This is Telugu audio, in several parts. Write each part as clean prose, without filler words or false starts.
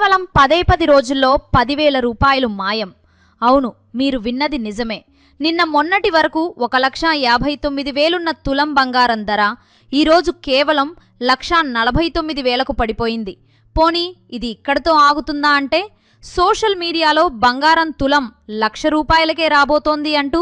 కేవలం 10 రోజుల్లో 10,000 రూపాయలు మాయం. అవును, మీరు విన్నది నిజమే. నిన్న మొన్నటి వరకు 1,59,000 తులం బంగారం ధర ఈరోజు కేవలం 1,49,000కు పడిపోయింది. పోనీ ఇది ఇక్కడితో ఆగుతుందా అంటే, సోషల్ మీడియాలో బంగారం తులం 1,00,000 రూపాయలకే రాబోతోంది అంటూ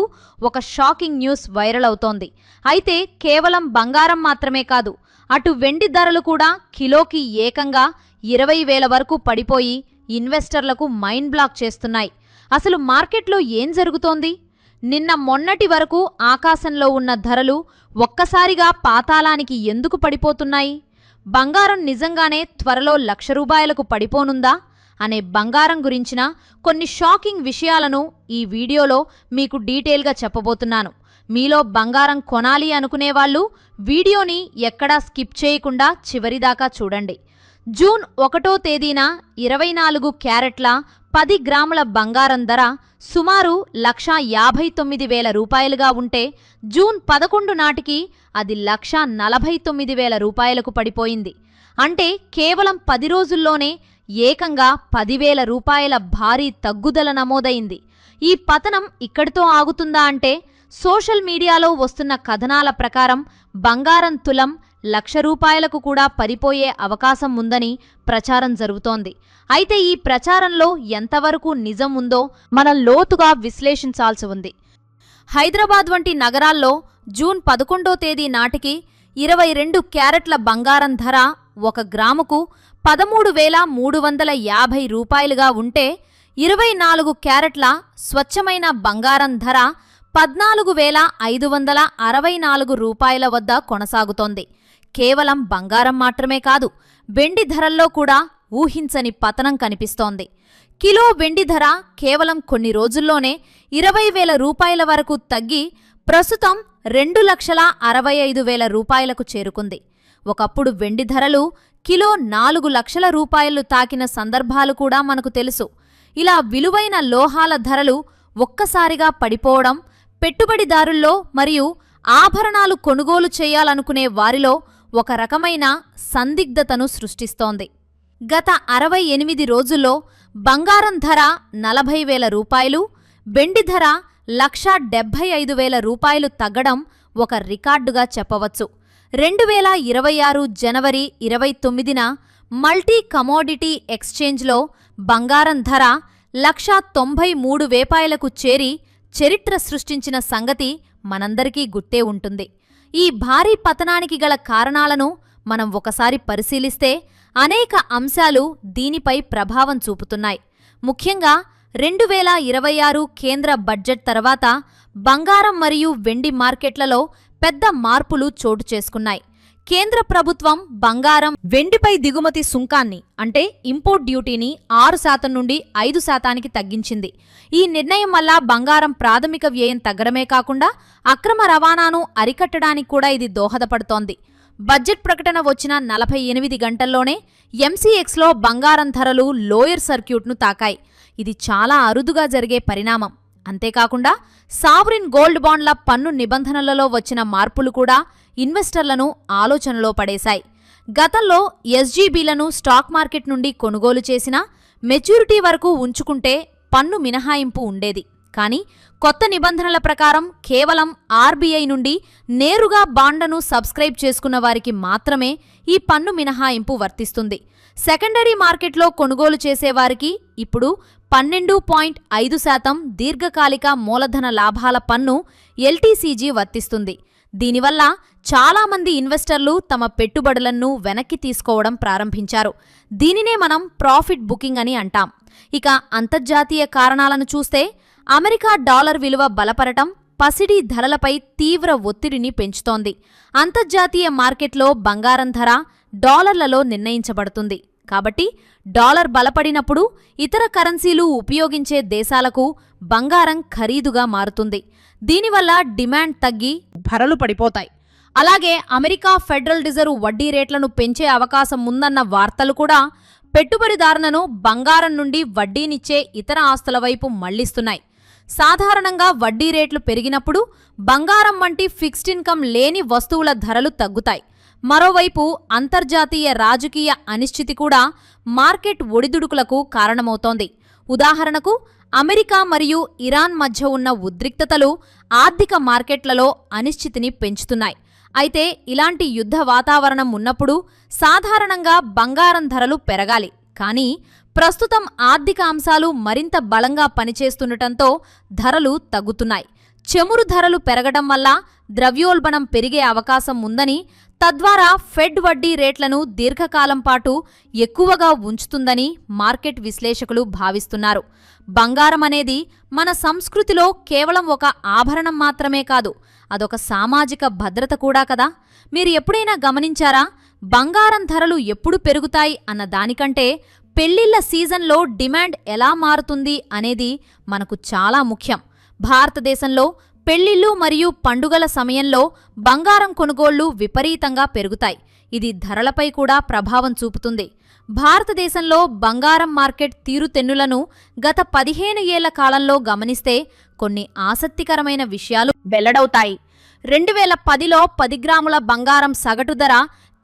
ఒక షాకింగ్ న్యూస్ వైరల్ అవుతోంది. అయితే కేవలం బంగారం మాత్రమే కాదు, అటు వెండి ధరలు కూడా కిలోకి ఏకంగా 20,000 వరకు పడిపోయి ఇన్వెస్టర్లకు మైండ్ బ్లాక్ చేస్తున్నాయి. అసలు మార్కెట్లో ఏం జరుగుతోంది? నిన్న మొన్నటి వరకు ఆకాశంలో ఉన్న ధరలు ఒక్కసారిగా పాతాళానికి ఎందుకు పడిపోతున్నాయి? బంగారం నిజంగానే త్వరలో 1,00,000 రూపాయలకు పడిపోనుందా అనే బంగారం గురించిన కొన్ని షాకింగ్ విషయాలను ఈ వీడియోలో మీకు డీటెయిల్గా చెప్పబోతున్నాను. మీలో బంగారం కొనాలి అనుకునేవాళ్ళు వీడియోని ఎక్కడా స్కిప్ చేయకుండా చివరిదాకా చూడండి. జూన్ 1వ తేదీన 24 క్యారెట్ల 10 గ్రాముల బంగారం ధర సుమారు 1,59,000 రూపాయలుగా ఉంటే, జూన్ 11 నాటికి అది 1,49,000 రూపాయలకు పడిపోయింది. అంటే కేవలం 10 రోజుల్లోనే ఏకంగా 10,000 రూపాయల భారీ తగ్గుదల నమోదైంది. ఈ పతనం ఇక్కడితో ఆగుతుందా అంటే, సోషల్ మీడియాలో వస్తున్న కథనాల ప్రకారం బంగారం తులం 1,00,000 రూపాయలకు కూడా పడిపోయే అవకాశం ఉందని ప్రచారం జరుగుతోంది. అయితే ఈ ప్రచారంలో ఎంతవరకు నిజం ఉందో మనం లోతుగా విశ్లేషించాల్సి ఉంది. హైదరాబాద్ వంటి నగరాల్లో జూన్ 11వ తేదీ నాటికి 22 క్యారెట్ల బంగారం ధర 1 గ్రాముకు 13,350 రూపాయలుగా ఉంటే, 24 క్యారెట్ల స్వచ్ఛమైన బంగారం ధర 14,564 రూపాయల వద్ద కొనసాగుతోంది. కేవలం బంగారం మాత్రమే కాదు, వెండి ధరల్లో కూడా ఊహించని పతనం కనిపిస్తోంది. కిలో వెండి ధర కేవలం కొన్ని రోజుల్లోనే 20,000 రూపాయల వరకు తగ్గి ప్రస్తుతం 2,65,000 రూపాయలకు చేరుకుంది. ఒకప్పుడు వెండి ధరలు కిలో 4 లక్షల రూపాయలు తాకిన సందర్భాలు కూడా మనకు తెలుసు. ఇలా విలువైన లోహాల ధరలు ఒక్కసారిగా పడిపోవడం పెట్టుబడిదారుల్లో మరియు ఆభరణాలు కొనుగోలు చేయాలనుకునే వారిలో ఒక రకమైన సందిగ్ధతను సృష్టిస్తోంది. గత 68 రోజుల్లో బంగారం ధర 40,000 రూపాయలు, వెండి ధర 1,75,000 రూపాయలు తగ్గడం ఒక రికార్డుగా చెప్పవచ్చు. 2026 జనవరి 29న మల్టీ కమోడిటీ ఎక్స్చేంజ్లో బంగారం ధర 1,93,000కు చేరి చరిత్ర సృష్టించిన సంగతి మనందరికీ గుర్తే ఉంటుంది. ఈ భారీ పతనానికి గల కారణాలను మనం ఒకసారి పరిశీలిస్తే అనేక అంశాలు దీనిపై ప్రభావం చూపుతున్నాయి. ముఖ్యంగా 2026 కేంద్ర బడ్జెట్ తర్వాత బంగారం మరియు వెండి మార్కెట్లలో పెద్ద మార్పులు చోటు చేసుకున్నాయి. కేంద్ర ప్రభుత్వం బంగారం, వెండిపై దిగుమతి సుంకాన్ని అంటే ఇంపోర్ట్ డ్యూటీని 6% నుండి 5%కి తగ్గించింది. ఈ నిర్ణయం వల్ల బంగారం ప్రాథమిక వ్యయం తగ్గడమే కాకుండా అక్రమ రవాణాను అరికట్టడానికి కూడా ఇది దోహదపడుతోంది. బడ్జెట్ ప్రకటన వచ్చిన 48 గంటల్లోనే ఎంసీఎక్స్లో బంగారం ధరలు లోయర్ సర్క్యూట్ను తాకాయి. ఇది చాలా అరుదుగా జరిగే పరిణామం. అంతేకాకుండా సావరిన్ గోల్డ్ బాండ్ల పన్ను నిబంధనలలో వచ్చిన మార్పులు కూడా ఇన్వెస్టర్లను ఆలోచనలో పడేశాయి. గతంలో ఎస్జీబీలను స్టాక్ మార్కెట్ నుండి కొనుగోలు చేసినా మెచ్యూరిటీ వరకు ఉంచుకుంటే పన్ను మినహాయింపు ఉండేది. కానీ కొత్త నిబంధనల ప్రకారం కేవలం ఆర్బీఐ నుండి నేరుగా బాండ్లను సబ్స్క్రైబ్ చేసుకున్న వారికి మాత్రమే ఈ పన్ను మినహాయింపు వర్తిస్తుంది. సెకండరీ మార్కెట్లో కొనుగోలు చేసేవారికి ఇప్పుడు 12.5% దీర్ఘకాలిక మూలధన లాభాల పన్ను ఎల్టీసీజీ వర్తిస్తుంది. దీనివల్ల చాలామంది ఇన్వెస్టర్లు తమ పెట్టుబడులను వెనక్కి తీసుకోవడం ప్రారంభించారు. దీనినే మనం ప్రాఫిట్ బుకింగ్ అని అంటాం. ఇక అంతర్జాతీయ కారణాలను చూస్తే అమెరికా డాలర్ విలువ బలపడటం పసిడి ధరలపై తీవ్ర ఒత్తిడిని పెంచుతోంది. అంతర్జాతీయ మార్కెట్లో బంగారం ధర డాలర్లలో నిర్ణయించబడుతుంది. కాబట్టి డాలర్ బలపడినప్పుడు ఇతర కరెన్సీలు ఉపయోగించే దేశాలకు బంగారం ఖరీదుగా మారుతుంది. దీనివల్ల డిమాండ్ తగ్గి ధరలు పడిపోతాయి. అలాగే అమెరికా ఫెడరల్ రిజర్వ్ వడ్డీ రేట్లను పెంచే అవకాశం ఉందన్న వార్తలు కూడా పెట్టుబడిదారులను బంగారం నుండి వడ్డీనిచ్చే ఇతర ఆస్తుల వైపు మళ్లిస్తున్నాయి. సాధారణంగా వడ్డీ రేట్లు పెరిగినప్పుడు బంగారం వంటి ఫిక్స్డ్ ఇన్కమ్ లేని వస్తువుల ధరలు తగ్గుతాయి. మరోవైపు అంతర్జాతీయ రాజకీయ అనిశ్చితి కూడా మార్కెట్ ఒడిదుడుకులకు కారణమవుతోంది. ఉదాహరణకు అమెరికా మరియు ఇరాన్ మధ్య ఉన్న ఉద్రిక్తతలు ఆర్థిక మార్కెట్లలో అనిశ్చితిని పెంచుతున్నాయి. అయితే ఇలాంటి యుద్ధ వాతావరణం ఉన్నప్పుడు సాధారణంగా బంగారం ధరలు పెరగాలి. కానీ ప్రస్తుతం ఆర్థిక అంశాలు మరింత బలంగా పనిచేస్తుండటంతో ధరలు తగ్గుతున్నాయి. చమురు ధరలు పెరగడం వల్ల ద్రవ్యోల్బణం పెరిగే అవకాశం ఉందని, తద్వారా ఫెడ్ వడ్డీ రేట్లను దీర్ఘకాలం పాటు ఎక్కువగా ఉంచుతుందని మార్కెట్ విశ్లేషకులు భావిస్తున్నారు. బంగారం అనేది మన సంస్కృతిలో కేవలం ఒక ఆభరణం మాత్రమే కాదు, అదొక సామాజిక భద్రత కూడా కదా. మీరు ఎప్పుడైనా గమనించారా? బంగారం ధరలు ఎప్పుడు పెరుగుతాయి అన్న దానికంటే పెళ్లిళ్ల సీజన్లో డిమాండ్ ఎలా మారుతుంది అనేది మనకు చాలా ముఖ్యం. భారతదేశంలో పెళ్లిళ్లు మరియు పండుగల సమయంలో బంగారం కొనుగోళ్లు విపరీతంగా పెరుగుతాయి. ఇది ధరలపై కూడా ప్రభావం చూపుతుంది. భారతదేశంలో బంగారం మార్కెట్ తీరుతెన్నులను గత 15 ఏళ్ల కాలంలో గమనిస్తే కొన్ని ఆసక్తికరమైన విషయాలు వెల్లడవుతాయి. 2010లో 10 గ్రాముల బంగారం సగటు ధర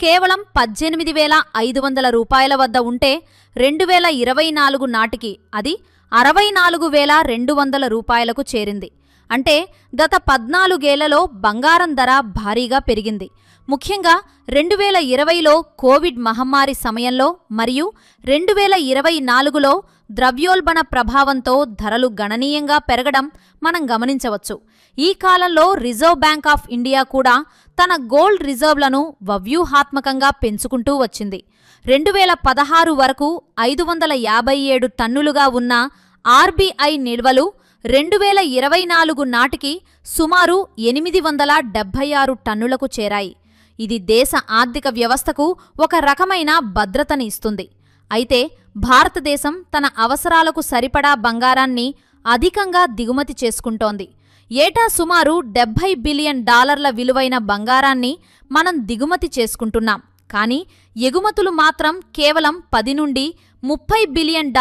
కేవలం 18,500 రూపాయల వద్ద ఉంటే 2024 నాటికి అది 64,200 రూపాయలకు చేరింది. అంటే గత 14 ఏళ్లలో బంగారం ధర భారీగా పెరిగింది. ముఖ్యంగా 2020లో కోవిడ్ మహమ్మారి సమయంలో మరియు 2024లో ద్రవ్యోల్బణ ప్రభావంతో ధరలు గణనీయంగా పెరగడం మనం గమనించవచ్చు. ఈ కాలంలో రిజర్వ్ బ్యాంక్ ఆఫ్ ఇండియా కూడా తన గోల్డ్ రిజర్వ్లను వ్యూహాత్మకంగా పెంచుకుంటూ వచ్చింది. 2016 వరకు 557 టన్నులుగా ఉన్న ఆర్బీఐ నిల్వలు 2024 నాటికి సుమారు 876 టన్నులకు చేరాయి. ఇది దేశ ఆర్థిక వ్యవస్థకు ఒక రకమైన భద్రతని ఇస్తుంది. అయితే భారతదేశం తన అవసరాలకు సరిపడా బంగారాన్ని అధికంగా దిగుమతి చేసుకుంటోంది. ఏటా సుమారు $70 బిలియన్ విలువైన బంగారాన్ని మనం దిగుమతి చేసుకుంటున్నాం. కానీ ఎగుమతులు మాత్రం కేవలం 10 నుండి $30 బిలియన్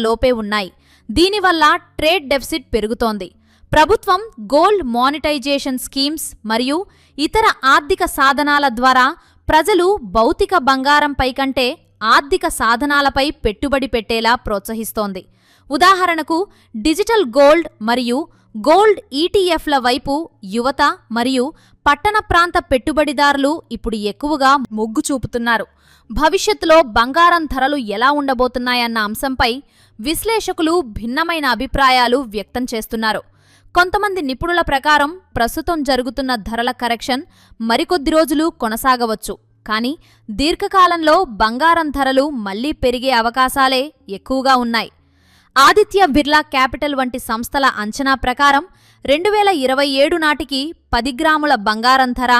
లోపే ఉన్నాయి. దీనివల్ల ట్రేడ్ డెఫిసిట్ పెరుగుతోంది. ప్రభుత్వం గోల్డ్ మానిటైజేషన్ స్కీమ్స్ మరియు ఇతర ఆర్థిక సాధనాల ద్వారా ప్రజలు భౌతిక బంగారంపై కంటే ఆర్థిక సాధనాలపై పెట్టుబడి పెట్టేలా ప్రోత్సహిస్తోంది. ఉదాహరణకు డిజిటల్ గోల్డ్ మరియు గోల్డ్ ఈటీఎఫ్ల వైపు యువత మరియు పట్టణ ప్రాంత పెట్టుబడిదారులు ఇప్పుడు ఎక్కువగా మొగ్గు చూపుతున్నారు. భవిష్యత్తులో బంగారం ధరలు ఎలా ఉండబోతున్నాయన్న అంశంపై విశ్లేషకులు భిన్నమైన అభిప్రాయాలు వ్యక్తం చేస్తున్నారు. కొంతమంది నిపుణుల ప్రకారం ప్రస్తుతం జరుగుతున్న ధరల కరెక్షన్ మరికొద్ది రోజులు కొనసాగవచ్చు. కానీ దీర్ఘకాలంలో బంగారం ధరలు మళ్లీ పెరిగే అవకాశాలే ఎక్కువగా ఉన్నాయి. ఆదిత్య బిర్లా క్యాపిటల్ వంటి సంస్థల అంచనా ప్రకారం 2027 నాటికి 10 గ్రాముల బంగారం ధర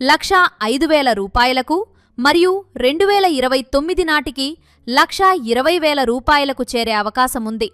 1,05,000 రూపాయలకు మరియు 2029 నాటికి 1,20,000 రూపాయలకు చేరే అవకాశముంది.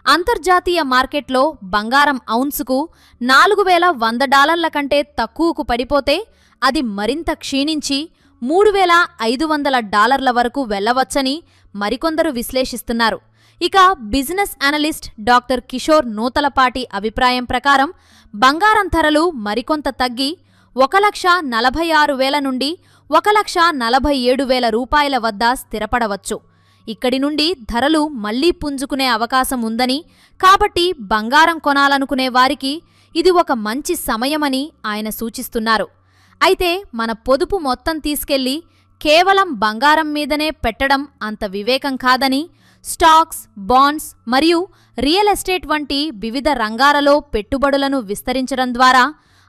అంతర్జాతీయ మార్కెట్లో బంగారం ఔన్సుకు $4,100 కంటే తక్కువకు పడిపోతే అది మరింత క్షీణించి $3,500 వరకు వెళ్లవచ్చని మరికొందరు విశ్లేషిస్తున్నారు. ఇక business analyst doctor Kishore Nuthalapati అభిప్రాయం ప్రకారం బంగారం ధరలు మరికొంత తగ్గి 1,46,000 నుండి 1,47,000 రూపాయల వద్ద స్థిరపడవచ్చు. ఇక్కడి నుండి ధరలు మళ్లీ పుంజుకునే అవకాశం ఉందని, కాబట్టి బంగారం కొనాలనుకునే వారికి ఇది ఒక మంచి సమయమని ఆయన సూచిస్తున్నారు. అయితే మన పొదుపు మొత్తం తీసుకెళ్లి కేవలం బంగారం మీదనే పెట్టడం అంత వివేకం కాదని, స్టాక్స్, బాండ్స్ మరియు రియల్ ఎస్టేట్ వంటి వివిధ రంగాలలో పెట్టుబడులను విస్తరించడం ద్వారా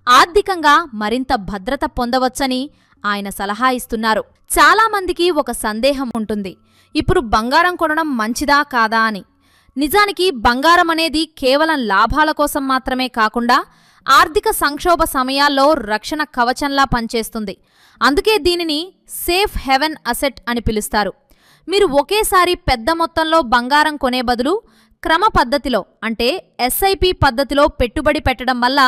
ఆర్థికంగా మరింత భద్రత పొందవచ్చని ఆయన సలహా ఇస్తున్నారు. చాలామందికి ఒక సందేహం ఉంటుంది, ఇప్పుడు బంగారం కొనడం మంచిదా కాదా అని. నిజానికి బంగారం అనేది కేవలం లాభాల కోసం మాత్రమే కాకుండా ఆర్థిక సంక్షోభ సమయాల్లో రక్షణ కవచంలా పనిచేస్తుంది. అందుకే దీనిని సేఫ్ హెవెన్ అసెట్ అని పిలుస్తారు. మీరు ఒకేసారి పెద్ద మొత్తంలో బంగారం కొనే బదులు క్రమ పద్ధతిలో అంటే ఎస్ఐపి పద్ధతిలో పెట్టుబడి పెట్టడం వల్ల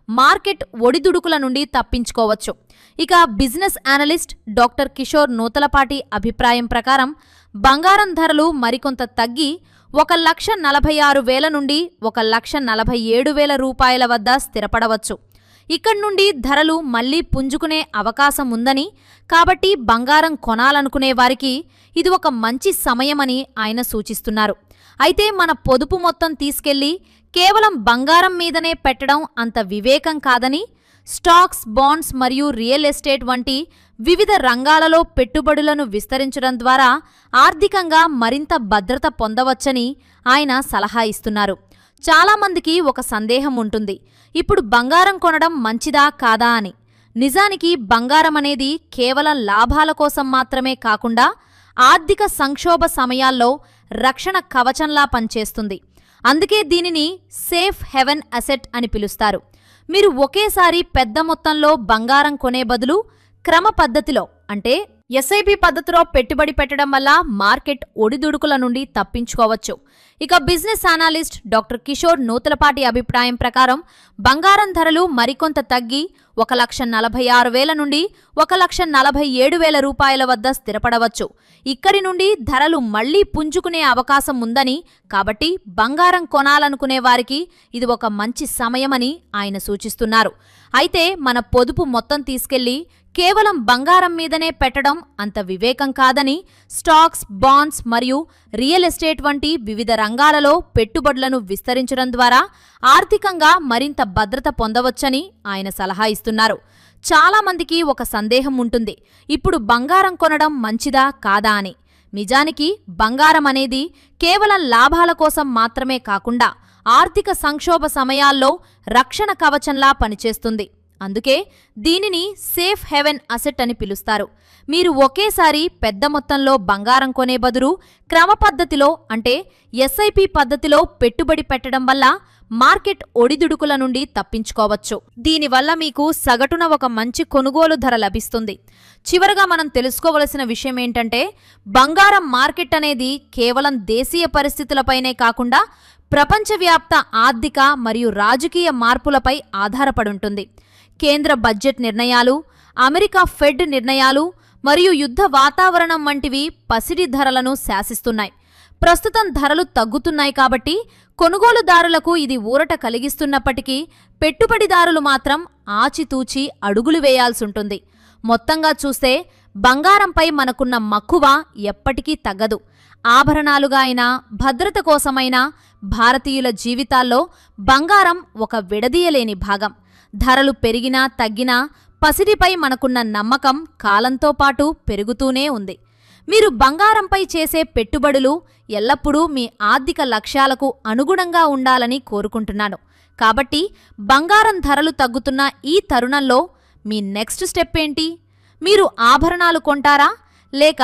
మార్కెట్ ఒడిదుడుకుల నుండి తప్పించుకోవచ్చు. ఇక business analyst doctor Kishore Nuthalapati అభిప్రాయం ప్రకారం బంగారం ధరలు మరికొంత తగ్గి 1,46,000 నుండి 1,47,000 రూపాయల వద్ద స్థిరపడవచ్చు. ఇక్కడి నుండి ధరలు మళ్లీ పుంజుకునే అవకాశం ఉందని, కాబట్టి బంగారం కొనాలనుకునే వారికి ఇది ఒక మంచి సమయమని ఆయన సూచిస్తున్నారు. అయితే మన పొదుపు మొత్తం తీసుకెళ్లి కేవలం బంగారం మీదనే పెట్టడం అంత వివేకం కాదని, స్టాక్స్, బాండ్స్ మరియు రియల్ ఎస్టేట్ వంటి వివిధ రంగాలలో పెట్టుబడులను విస్తరించడం ద్వారా ఆర్థికంగా మరింత భద్రత పొందవచ్చని ఆయన సలహా ఇస్తున్నారు. చాలామందికి ఒక సందేహం ఉంటుంది, ఇప్పుడు బంగారం కొనడం మంచిదా కాదా అని. నిజానికి బంగారం అనేది కేవలం లాభాల కోసం మాత్రమే కాకుండా ఆర్థిక సంక్షోభ సమయాల్లో రక్షణ కవచంలా పనిచేస్తుంది. అందుకే దీనిని సేఫ్ హెవెన్ అసెట్ అని పిలుస్తారు. మీరు ఒకేసారి పెద్ద మొత్తంలో బంగారం కొనే బదులు క్రమ పద్ధతిలో, అంటే ఎస్ఐపి పద్ధతిలో పెట్టుబడి పెట్టడం వల్ల మార్కెట్ ఒడిదుడుకుల నుండి తప్పించుకోవచ్చు. ఇక business analyst doctor Kishore Nuthalapati అభిప్రాయం ప్రకారం బంగారం ధరలు మరికొంత తగ్గి 1,46,000 నుండి 1,47,000 రూపాయల వద్ద స్థిరపడవచ్చు. ఇక్కడి నుండి ధరలు మళ్లీ పుంజుకునే అవకాశం ఉందని, కాబట్టి బంగారం కొనాలనుకునే వారికి ఇది ఒక మంచి సమయమని ఆయన సూచిస్తున్నారు. అయితే మన పొదుపు మొత్తం తీసుకెళ్లి కేవలం బంగారం మీదనే పెట్టడం అంత వివేకం కాదని, స్టాక్స్, బాండ్స్ మరియు రియల్ ఎస్టేట్ వంటి వివిధ రంగాలలో పెట్టుబడులను విస్తరించడం ద్వారా ఆర్థికంగా మరింత భద్రత పొందవచ్చని ఆయన సలహా ఇస్తున్నారు. చాలామందికి ఒక సందేహం ఉంటుంది, ఇప్పుడు బంగారం కొనడం మంచిదా కాదా అని. నిజానికి బంగారం అనేది కేవలం లాభాల కోసం మాత్రమే కాకుండా ఆర్థిక సంక్షోభ సమయాల్లో రక్షణ కవచంలా పనిచేస్తుంది. అందుకే దీనిని సేఫ్ హెవెన్ అసెట్ అని పిలుస్తారు. మీరు ఒకేసారి పెద్ద మొత్తంలో బంగారం కొనే బదులు క్రమ పద్ధతిలో, అంటే ఎస్ఐపి పద్ధతిలో పెట్టుబడి పెట్టడం వల్ల మార్కెట్ ఒడిదుడుకుల నుండి తప్పించుకోవచ్చు. దీనివల్ల మీకు సగటున ఒక మంచి కొనుగోలు ధర లభిస్తుంది. చివరగా మనం తెలుసుకోవలసిన విషయం ఏంటంటే, బంగారం మార్కెట్ అనేది కేవలం దేశీయ పరిస్థితులపైనే కాకుండా ప్రపంచవ్యాప్త ఆర్థిక మరియు రాజకీయ మార్పులపై ఆధారపడుంటుంది. కేంద్ర బడ్జెట్ నిర్ణయాలు, అమెరికా ఫెడ్ నిర్ణయాలు మరియు యుద్ధ వాతావరణం వంటివి పసిడి ధరలను శాసిస్తున్నాయి. ప్రస్తుతం ధరలు తగ్గుతున్నాయి కాబట్టి కొనుగోలుదారులకు ఇది ఊరట కలిగిస్తున్నప్పటికీ పెట్టుబడిదారులు మాత్రం ఆచితూచి అడుగులు వేయాల్సుంటుంది. మొత్తంగా చూస్తే బంగారంపై మనకున్న మక్కువ ఎప్పటికీ తగ్గదు. ఆభరణాలుగా అయినా, భద్రత కోసమైనా భారతీయుల జీవితాల్లో బంగారం ఒక విడదీయలేని భాగం. ధరలు పెరిగినా తగ్గినా పసిడిపై మనకున్న నమ్మకం కాలంతో పాటు పెరుగుతూనే ఉంది. మీరు బంగారంపై చేసే పెట్టుబడులు ఎల్లప్పుడూ మీ ఆర్థిక లక్ష్యాలకు అనుగుణంగా ఉండాలని కోరుకుంటున్నాను. కాబట్టి బంగారం ధరలు తగ్గుతున్న ఈ తరుణంలో మీ నెక్స్ట్ స్టెప్ ఏంటి? మీరు ఆభరణాలు కొంటారా, లేక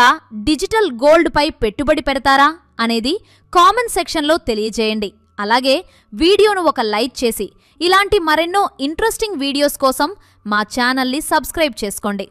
డిజిటల్ గోల్డ్పై పెట్టుబడి పెడతారా అనేది కామెంట్ సెక్షన్లో తెలియజేయండి. అలాగే వీడియోను ఒక లైక్ చేసి ఇలాంటి మరెన్నో ఇంట్రెస్టింగ్ వీడియోస్ కోసం మా ఛానల్ని సబ్స్క్రైబ్ చేసుకోండి.